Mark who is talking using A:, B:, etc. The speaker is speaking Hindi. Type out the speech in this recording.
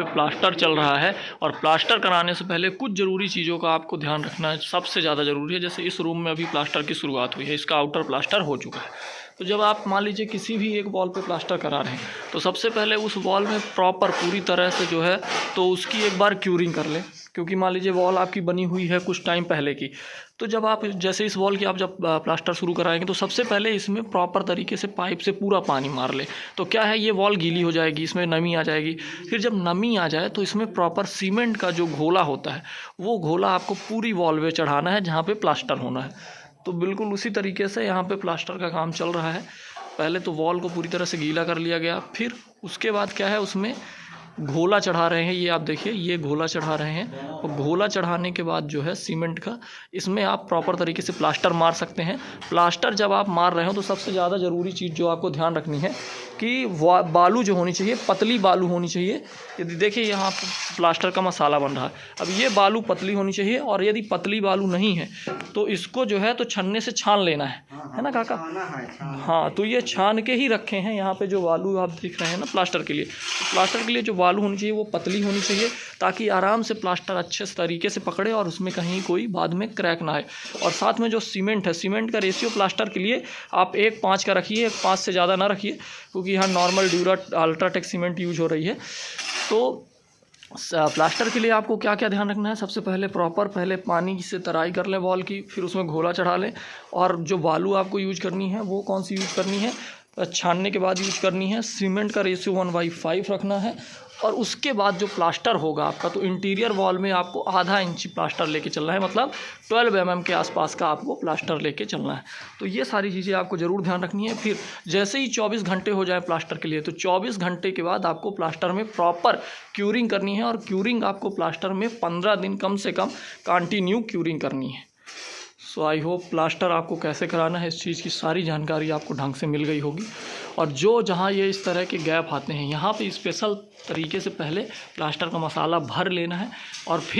A: पे प्लास्टर चल रहा है और प्लास्टर कराने से पहले कुछ ज़रूरी चीज़ों का आपको ध्यान रखना है, सबसे ज़्यादा ज़रूरी है। जैसे इस रूम में अभी प्लास्टर की शुरुआत हुई है, इसका आउटर प्लास्टर हो चुका है। तो जब आप मान लीजिए किसी भी एक वॉल पे प्लास्टर करा रहे हैं तो सबसे पहले उस वॉल में प्रॉपर पूरी तरह से जो है तो उसकी एक बार क्यूरिंग कर लें, क्योंकि मान लीजिए वॉल आपकी बनी हुई है कुछ टाइम पहले की, तो जब आप जैसे इस वॉल की आप जब प्लास्टर शुरू कराएंगे तो सबसे पहले इसमें प्रॉपर तरीके से पाइप से पूरा पानी मार ले। तो क्या है, ये वॉल गीली हो जाएगी, इसमें नमी आ जाएगी। फिर जब नमी आ जाए तो इसमें प्रॉपर सीमेंट का जो घोला होता है वो घोला आपको पूरी वॉल पे चढ़ाना है जहाँ पे प्लास्टर होना है। तो बिल्कुल उसी तरीके से यहाँ पे प्लास्टर का काम चल रहा है। पहले तो वॉल को पूरी तरह से गीला कर लिया गया, फिर उसके बाद क्या है उसमें घोला चढ़ा रहे हैं। ये आप देखिए, ये घोला चढ़ा रहे हैं और घोला चढ़ाने के बाद जो है सीमेंट का, इसमें आप प्रॉपर तरीके से प्लास्टर मार सकते हैं। प्लास्टर जब आप मार रहे हो तो सबसे ज़्यादा ज़रूरी चीज़ जो आपको ध्यान रखनी है कि बालू जो होनी चाहिए पतली बालू होनी चाहिए। यदि देखिए यहाँ प्लास्टर का मसाला बन रहा है, अब ये बालू पतली होनी चाहिए, और यदि पतली बालू नहीं है तो इसको जो है तो छन्ने से छान लेना है ना काका? हाँ, तो ये छान के ही रखे हैं यहाँ पे जो बालू आप देख रहे हैं ना प्लास्टर के लिए। तो प्लास्टर के लिए जो बालू होनी चाहिए वो पतली होनी चाहिए, ताकि आराम से प्लास्टर अच्छे तरीके से पकड़े और उसमें कहीं कोई बाद में क्रैक ना आए। और साथ में जो सीमेंट है, सीमेंट का रेशियो प्लास्टर के लिए आप 1:5 का रखिए, 1:5 से ज़्यादा ना रखिए, क्योंकि यहाँ normal dura UltraTech cement use हो रही है। तो प्लास्टर के लिए आपको क्या क्या ध्यान रखना है, सबसे पहले पहले पानी से तराई कर लें वॉल की, फिर उसमें घोला चढ़ा लें। और जो बालू आपको यूज करनी है वो कौन सी यूज करनी है, छानने के बाद यूज करनी है। सीमेंट का रेशियो 1/5 रखना है। और उसके बाद जो प्लास्टर होगा आपका, तो इंटीरियर वॉल में आपको आधा इंच प्लास्टर लेके चलना है, मतलब 12 mm के आसपास का आपको प्लास्टर लेके चलना है। तो ये सारी चीज़ें आपको ज़रूर ध्यान रखनी है। फिर जैसे ही 24 घंटे हो जाए प्लास्टर के लिए, तो 24 घंटे के बाद आपको प्लास्टर में प्रॉपर क्यूरिंग करनी है। और क्यूरिंग आपको प्लास्टर में 15 दिन कम से कम कंटिन्यू क्यूरिंग करनी है। सो आई होप प्लास्टर आपको कैसे कराना है इस चीज़ की सारी जानकारी आपको ढंग से मिल गई होगी। और जो जहाँ ये इस तरह के गैप आते हैं यहाँ पे स्पेशल तरीके से पहले प्लास्टर का मसाला भर लेना है और फिर